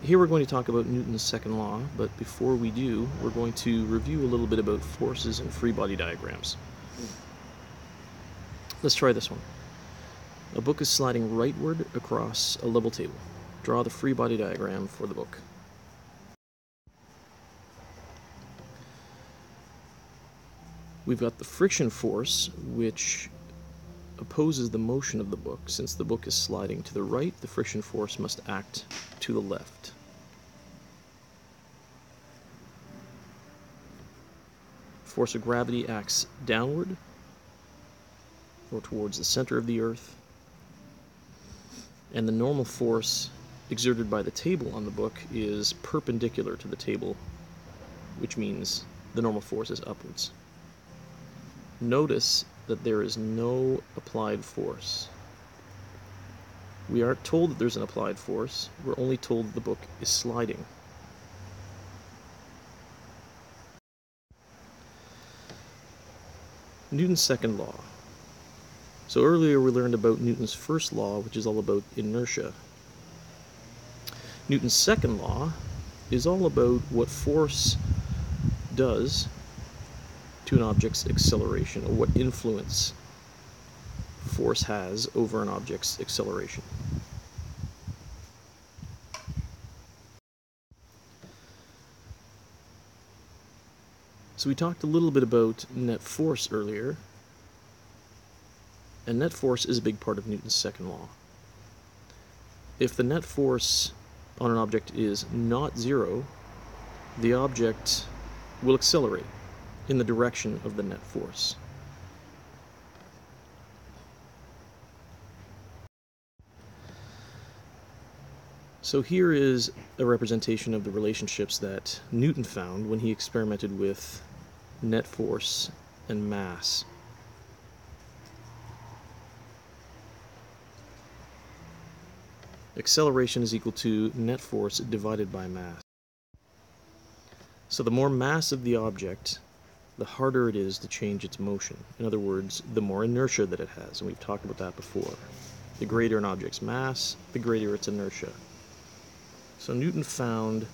Here we're going to talk about Newton's second law, but before we do, we're going to review a little bit about forces and free body diagrams. Let's try this one. A book is sliding rightward across a level table. Draw the free body diagram for the book. We've got the friction force, which opposes the motion of the book. Since the book is sliding to the right, the friction force must act to the left. Force of gravity acts downward or towards the center of the earth. And the normal force exerted by the table on the book is perpendicular to the table, which means the normal force is upwards. Notice that there is no applied force. We aren't told that there's an applied force, we're only told the book is sliding. Newton's second law. So earlier we learned about Newton's first law, which is all about inertia. Newton's second law is all about what force does to an object's acceleration, or what influence force has over an object's acceleration. So we talked a little bit about net force earlier, and net force is a big part of Newton's second law. If the net force on an object is not zero, the object will accelerate in the direction of the net force. So here is a representation of the relationships that Newton found when he experimented with net force and mass. Acceleration is equal to net force divided by mass. So the more mass of the object, the harder it is to change its motion. In other words, the more inertia that it has, and we've talked about that before. The greater an object's mass, the greater its inertia. So Newton found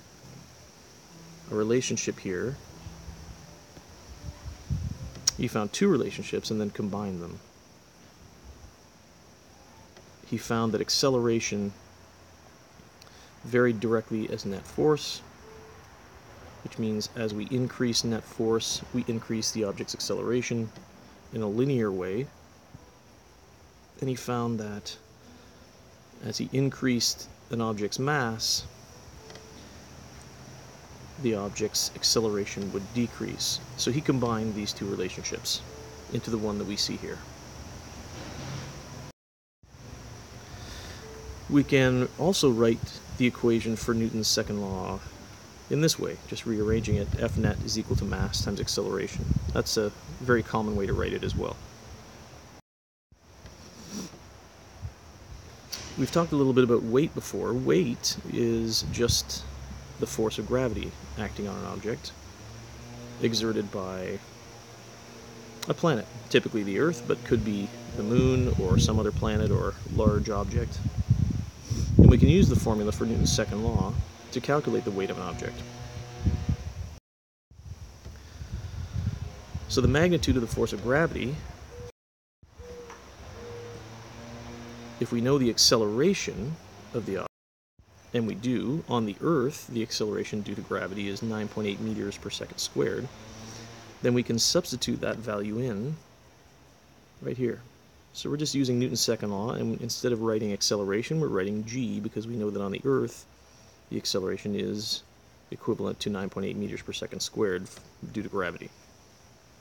a relationship here. He found two relationships and then combined them. He found that acceleration varied directly as net force, which means as we increase net force, we increase the object's acceleration in a linear way. And he found that as he increased an object's mass, the object's acceleration would decrease. So he combined these two relationships into the one that we see here. We can also write the equation for Newton's second law in this way, just rearranging it. F net is equal to mass times acceleration. That's a very common way to write it as well. We've talked a little bit about weight before. Weight is just the force of gravity acting on an object, exerted by a planet, typically the Earth, but could be the Moon or some other planet or large object. And we can use the formula for Newton's second law to calculate the weight of an object. So the magnitude of the force of gravity, if we know the acceleration of the object, and we do, on the Earth, the acceleration due to gravity is 9.8 meters per second squared, then we can substitute that value in right here. So we're just using Newton's second law, and instead of writing acceleration, we're writing g, because we know that on the Earth, the acceleration is equivalent to 9.8 meters per second squared due to gravity.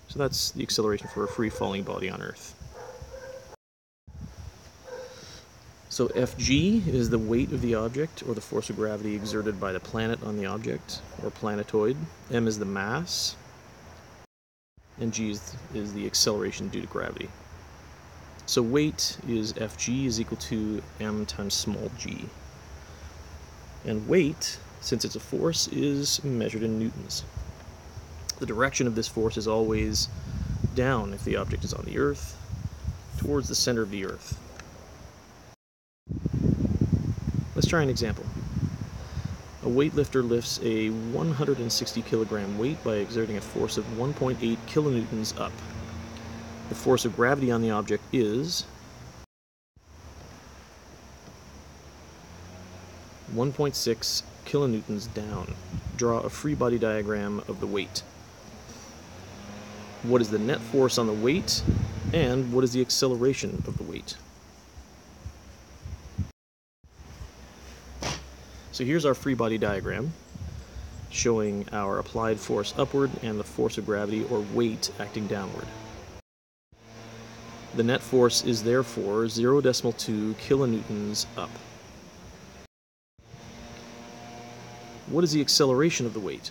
So that's the acceleration for a free-falling body on Earth. So Fg is the weight of the object, or the force of gravity exerted by the planet on the object, or planetoid. M is the mass, and g is the acceleration due to gravity. So weight is Fg is equal to m times small g. And weight, since it's a force, is measured in newtons. The direction of this force is always down if the object is on the Earth, towards the center of the Earth. Let's try an example. A weightlifter lifts a 160 kilogram weight by exerting a force of 1.8 kilonewtons up. The force of gravity on the object is 1.6 kilonewtons down. Draw a free body diagram of the weight. What is the net force on the weight, and what is the acceleration of the weight? So here's our free body diagram showing our applied force upward and the force of gravity or weight acting downward. The net force is therefore 0.2 kilonewtons up. What is the acceleration of the weight?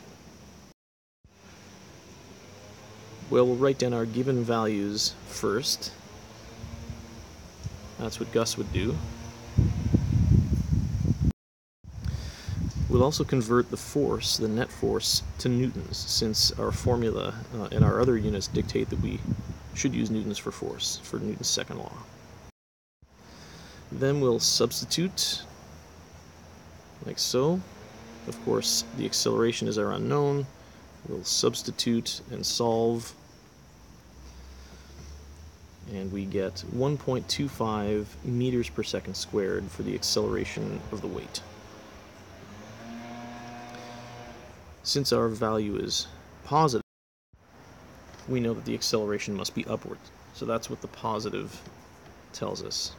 Well, we'll write down our given values first. That's what Gus would do. We'll also convert the force, the net force, to newtons, since our formula and our other units dictate that we should use newtons for force, for Newton's second law. Then we'll substitute, like so. Of course, the acceleration is our unknown. We'll substitute and solve, and we get 1.25 meters per second squared for the acceleration of the weight. Since our value is positive, we know that the acceleration must be upward. So that's what the positive tells us.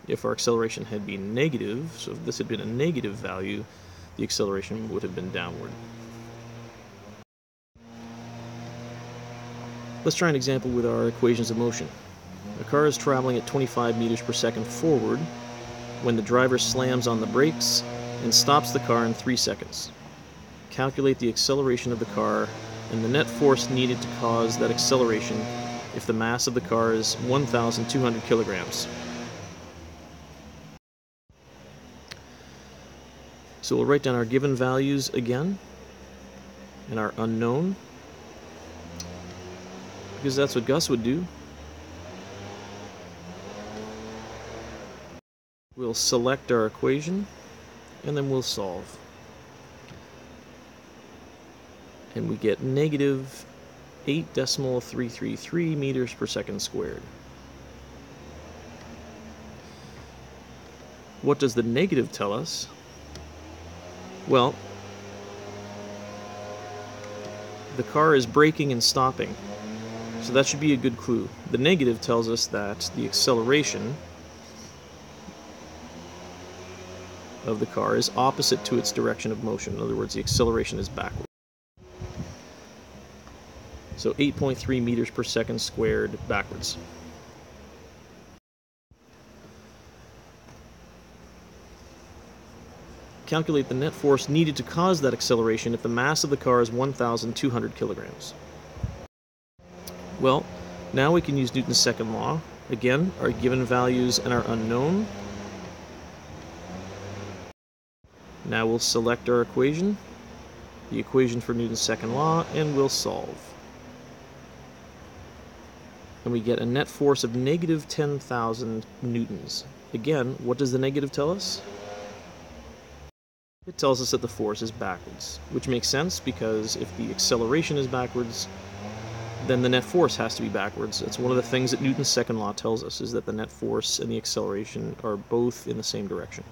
If our acceleration had been negative, so if this had been a negative value, the acceleration would have been downward. Let's try an example with our equations of motion. A car is traveling at 25 meters per second forward when the driver slams on the brakes and stops the car in 3 seconds. Calculate the acceleration of the car and the net force needed to cause that acceleration if the mass of the car is 1,200 kilograms. So we'll write down our given values again and our unknown, because that's what Gus would do. We'll select our equation and then we'll solve. And we get negative 8.333 meters per second squared. What does the negative tell us? Well, the car is braking and stopping, so that should be a good clue. The negative tells us that the acceleration of the car is opposite to its direction of motion. In other words, the acceleration is backward. So 8.3 meters per second squared backwards. Calculate the net force needed to cause that acceleration if the mass of the car is 1,200 kilograms. Well, now we can use Newton's second law. Again, our given values and our unknown. Now we'll select our equation, the equation for Newton's second law, and we'll solve. And we get a net force of negative 10,000 newtons. Again, what does the negative tell us? It tells us that the force is backwards, which makes sense because if the acceleration is backwards, then the net force has to be backwards. It's one of the things that Newton's second law tells us, is that the net force and the acceleration are both in the same direction.